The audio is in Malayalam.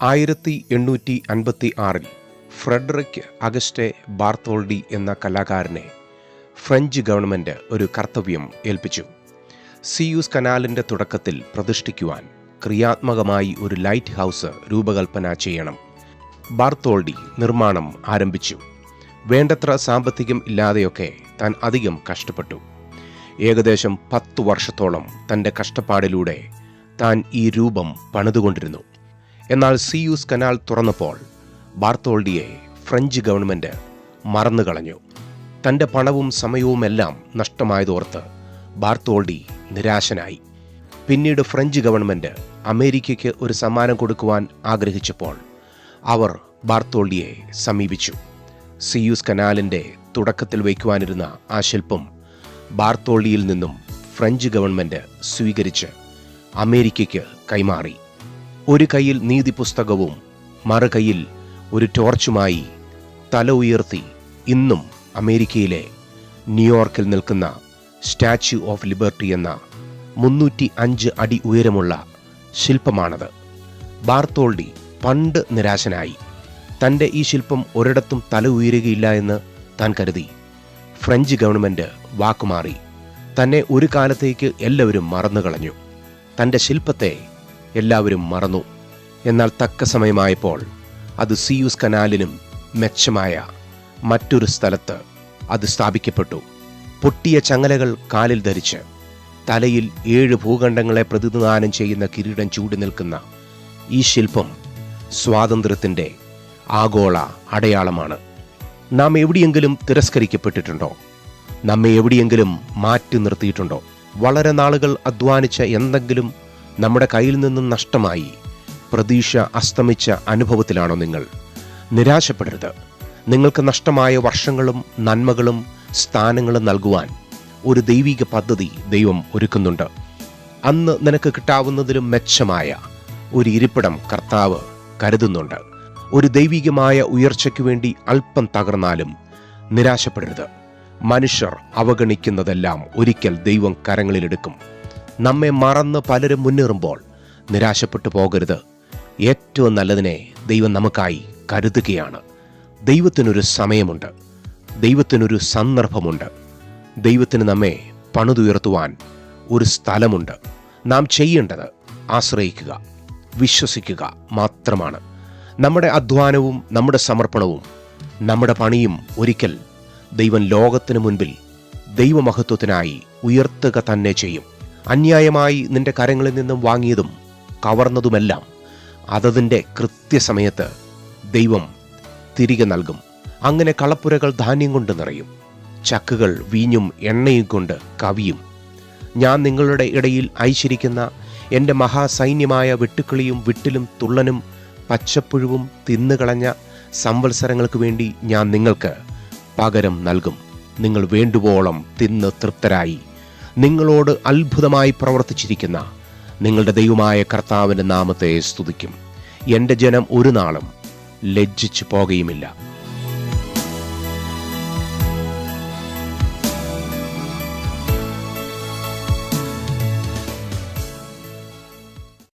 1856 ഫ്രെഡറിക് അഗസ്റ്റെ ബാർത്തോൾഡി എന്ന കലാകാരനെ ഫ്രഞ്ച് ഗവൺമെൻറ് ഒരു കർത്തവ്യം ഏൽപ്പിച്ചു. സിയൂസ് കനാലിൻ്റെ തുടക്കത്തിൽ പ്രതിഷ്ഠിക്കുവാൻ ക്രിയാത്മകമായി ഒരു ലൈറ്റ് ഹൗസ് രൂപകൽപ്പന ചെയ്യണം. ബാർത്തോൾഡി നിർമ്മാണം ആരംഭിച്ചു. വേണ്ടത്ര സാമ്പത്തികം ഇല്ലാതെയൊക്കെ താൻ അധികം കഷ്ടപ്പെട്ടു. ഏകദേശം 10 വർഷത്തോളം തൻ്റെ കഷ്ടപ്പാടിലൂടെ താൻ ഈ രൂപം പണിതുകൊണ്ടിരുന്നു. എന്നാൽ സിയൂസ് കനാൽ തുറന്നപ്പോൾ ബാർത്തോൾഡിയെ ഫ്രഞ്ച് ഗവൺമെൻറ് മറന്നുകളഞ്ഞു. തൻ്റെ പണവും സമയവുമെല്ലാം നഷ്ടമായതോർത്ത് ബാർത്തോൾഡി നിരാശനായി. പിന്നീട് ഫ്രഞ്ച് ഗവൺമെൻറ് അമേരിക്കയ്ക്ക് ഒരു സമ്മാനം കൊടുക്കുവാൻ ആഗ്രഹിച്ചപ്പോൾ അവർ ബാർത്തോൾഡിയെ സമീപിച്ചു. സിയൂസ് കനാലിൻ്റെ തുടക്കത്തിൽ വയ്ക്കുവാനിരുന്ന ആ ശില്പം ബാർത്തോൾഡിയിൽ നിന്നും ഫ്രഞ്ച് ഗവൺമെൻറ് സ്വീകരിച്ച് അമേരിക്കയ്ക്ക് കൈമാറി. ഒരു കൈയിൽ നീതി പുസ്തകവും മറുകൈയിൽ ഒരു ടോർച്ചുമായി തല ഉയർത്തി ഇന്നും അമേരിക്കയിലെ ന്യൂയോർക്കിൽ നിൽക്കുന്ന സ്റ്റാച്യു ഓഫ് ലിബർട്ടി എന്ന 305 അടി ഉയരമുള്ള ശില്പമാണത്. ബാർത്തോൾഡി പണ്ട് നിരാശനായി. തൻ്റെ ഈ ശില്പം ഒരിടത്തും തല ഉയരുകയില്ല എന്ന് താൻ കരുതി. ഫ്രഞ്ച് ഗവൺമെൻറ് വാക്കുമാറി. തന്നെ ഒരു കാലത്തേക്ക് എല്ലാവരും മറന്നുകളഞ്ഞു. തൻ്റെ ശില്പത്തെ എല്ലാവരും മറന്നു. എന്നാൽ തക്ക സമയമായപ്പോൾ അത് സിയൂസ് കനാലിനും മെച്ചമായ മറ്റൊരു സ്ഥലത്ത് അത് സ്ഥാപിക്കപ്പെട്ടു. പൊട്ടിയ ചങ്ങലകൾ കാലിൽ ധരിച്ച് തലയിൽ 7 ഭൂഖണ്ഡങ്ങളെ പ്രതിനിധാനം ചെയ്യുന്ന കിരീടം ചൂടി നിൽക്കുന്ന ഈ ശില്പം സ്വാതന്ത്ര്യത്തിൻ്റെ ആഗോള അടയാളമാണ്. നാം എവിടെയെങ്കിലും തിരസ്കരിക്കപ്പെട്ടിട്ടുണ്ടോ? നമ്മെ എവിടെയെങ്കിലും മാറ്റി നിർത്തിയിട്ടുണ്ടോ? വളരെ നാളുകൾ അധ്വാനിച്ച എന്തെങ്കിലും നമ്മുടെ കയ്യിൽ നിന്നും നഷ്ടമായി പ്രതീക്ഷ അസ്തമിച്ച അനുഭവത്തിലാണോ നിങ്ങൾ? നിരാശപ്പെടരുത്. നിങ്ങൾക്ക് നഷ്ടമായ വർഷങ്ങളും നന്മകളും സ്ഥാനങ്ങളും നൽകുവാൻ ഒരു ദൈവിക പദ്ധതി ദൈവം ഒരുക്കുന്നുണ്ട്. അന്ന് നിനക്ക് കിട്ടാവുന്നതിലും മെച്ചമായ ഒരു ഇരിപ്പിടം കർത്താവ് കരുതുന്നുണ്ട്. ഒരു ദൈവികമായ ഉയർച്ചയ്ക്ക് വേണ്ടി അല്പം തകർന്നാലും നിരാശപ്പെടരുത്. മനുഷ്യർ അവഗണിക്കുന്നതെല്ലാം ഒരിക്കൽ ദൈവം കരങ്ങളിലെടുക്കും. നമ്മെ മറന്ന് പലരും മുന്നേറുമ്പോൾ നിരാശപ്പെട്ടു പോകരുത്. ഏറ്റവും നല്ലതിനെ ദൈവം നമുക്കായി കരുതുകയാണ്. ദൈവത്തിനൊരു സമയമുണ്ട്. ദൈവത്തിനൊരു സന്ദർഭമുണ്ട്. ദൈവത്തിന് നമ്മെ പണിതുയർത്തുവാൻ ഒരു സ്ഥലമുണ്ട്. നാം ചെയ്യേണ്ടത് ആശ്രയിക്കുക, വിശ്വസിക്കുക മാത്രമാണ്. നമ്മുടെ അധ്വാനവും നമ്മുടെ സമർപ്പണവും നമ്മുടെ പണിയും ഒരിക്കൽ ദൈവം ലോകത്തിന് മുൻപിൽ ദൈവമഹത്വത്തിനായി ഉയർത്തുക തന്നെ ചെയ്യും. അന്യായമായി നിന്റെ കരങ്ങളിൽ നിന്നും വാങ്ങിയതും കവർന്നതുമെല്ലാം അതതിൻ്റെ കൃത്യസമയത്ത് ദൈവം തിരികെ നൽകും. അങ്ങനെ കളപ്പുരകൾ ധാന്യം കൊണ്ട് നിറയും, ചക്കുകൾ വീഞ്ഞും എണ്ണയും കൊണ്ട് കവിയും. ഞാൻ നിങ്ങളുടെ ഇടയിൽ അയച്ചിരിക്കുന്ന എൻ്റെ മഹാസൈന്യമായ വെട്ടുക്കിളിയും വിട്ടിലും തുള്ളനും പച്ചപ്പുഴുവും തിന്നുകളഞ്ഞ സംവത്സരങ്ങൾക്ക് വേണ്ടി ഞാൻ നിങ്ങൾക്ക് പകരം നൽകും. നിങ്ങൾ വേണ്ടുവോളം തിന്ന് തൃപ്തരായി നിങ്ങളോട് അത്ഭുതമായി പ്രവർത്തിച്ചിരിക്കുന്ന നിങ്ങളുടെ ദൈവമായ കർത്താവിൻ്റെ നാമത്തെ സ്തുതിക്കും. എൻ്റെ ജനം ഒരു നാളും ലജ്ജിച്ചു പോകുകയുമില്ല.